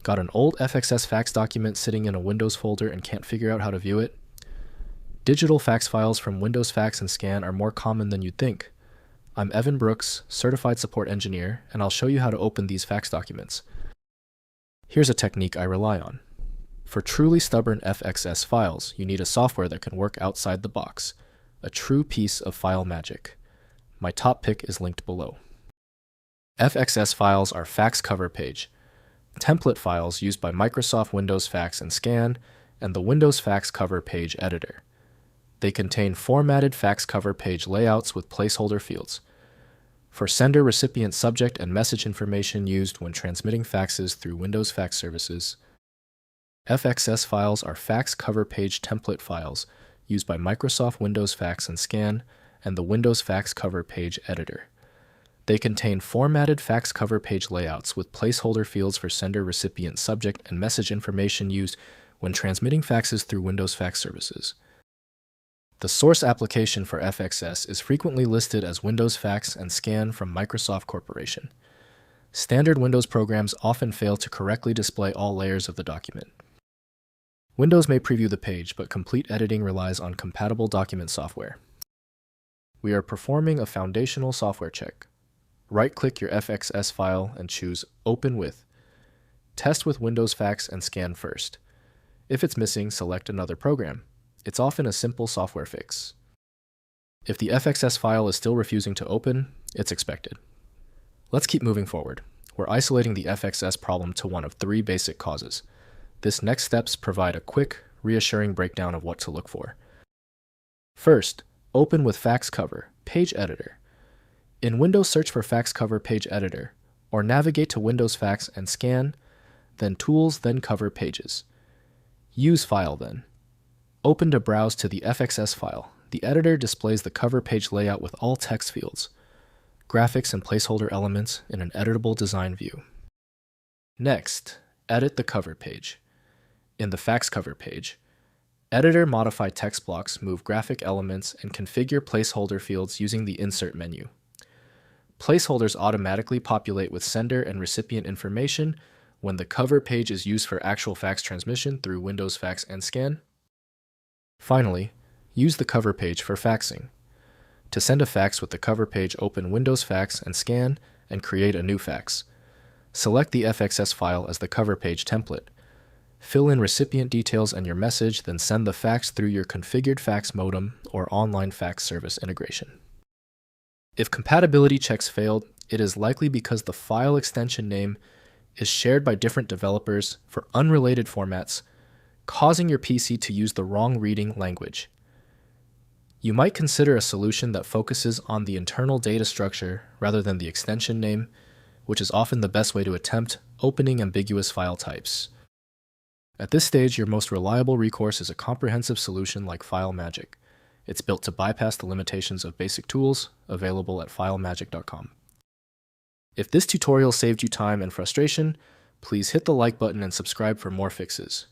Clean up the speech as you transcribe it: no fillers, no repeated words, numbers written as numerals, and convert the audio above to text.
Got an old FXS fax document sitting in a Windows folder and can't figure out how to view it? Digital fax files from Windows Fax and Scan are more common than you'd think. I'm Evan Brooks, Certified Support Engineer, and I'll show you how to open these fax documents. Here's a technique I rely on. For truly stubborn FXS files, you need a software that can work outside the box, a true piece of file magic. My top pick is linked below. FXS files are fax cover page, template files used by Microsoft Windows Fax and Scan, and the Windows Fax cover page editor. They contain formatted fax cover page layouts with placeholder fields for sender, recipient, subject, and message information used when transmitting faxes through Windows Fax services. FXS files are fax cover page template files used by Microsoft Windows Fax and Scan and the Windows Fax cover page editor. They contain formatted fax cover page layouts with placeholder fields for sender, recipient, subject, and message information used when transmitting faxes through Windows Fax services. The source application for FXS is frequently listed as Windows Fax and Scan from Microsoft Corporation. Standard Windows programs often fail to correctly display all layers of the document. Windows may preview the page, but complete editing relies on compatible document software. We are performing a foundational software check. Right-click your FXS file and choose Open With. Test with Windows Fax and Scan first. If it's missing, select another program. It's often a simple software fix. If the FXS file is still refusing to open, it's expected. Let's keep moving forward. We're isolating the FXS problem to one of three basic causes. This next steps provide a quick, reassuring breakdown of what to look for. First, open with Fax Cover, Page Editor. In Windows, search for Fax Cover Page Editor, or navigate to Windows Fax and Scan, then Tools, then Cover Pages. Use File then. Open to browse to the FXS file. The editor displays the cover page layout with all text fields, graphics, and placeholder elements in an editable design view. Next, edit the cover page. In the fax cover page, editor modify text blocks, move graphic elements, and configure placeholder fields using the Insert menu. Placeholders automatically populate with sender and recipient information when the cover page is used for actual fax transmission through Windows Fax and Scan. Finally, use the cover page for faxing. To send a fax with the cover page, open Windows Fax and Scan and create a new fax. Select the FXS file as the cover page template. Fill in recipient details and your message, then send the fax through your configured fax modem or online fax service integration. If compatibility checks failed, it is likely because the file extension name is shared by different developers for unrelated formats, causing your PC to use the wrong reading language. You might consider a solution that focuses on the internal data structure rather than the extension name, which is often the best way to attempt opening ambiguous file types. At this stage, your most reliable recourse is a comprehensive solution like FileMagick. It's built to bypass the limitations of basic tools available at FileMagick.com. If this tutorial saved you time and frustration, please hit the like button and subscribe for more fixes.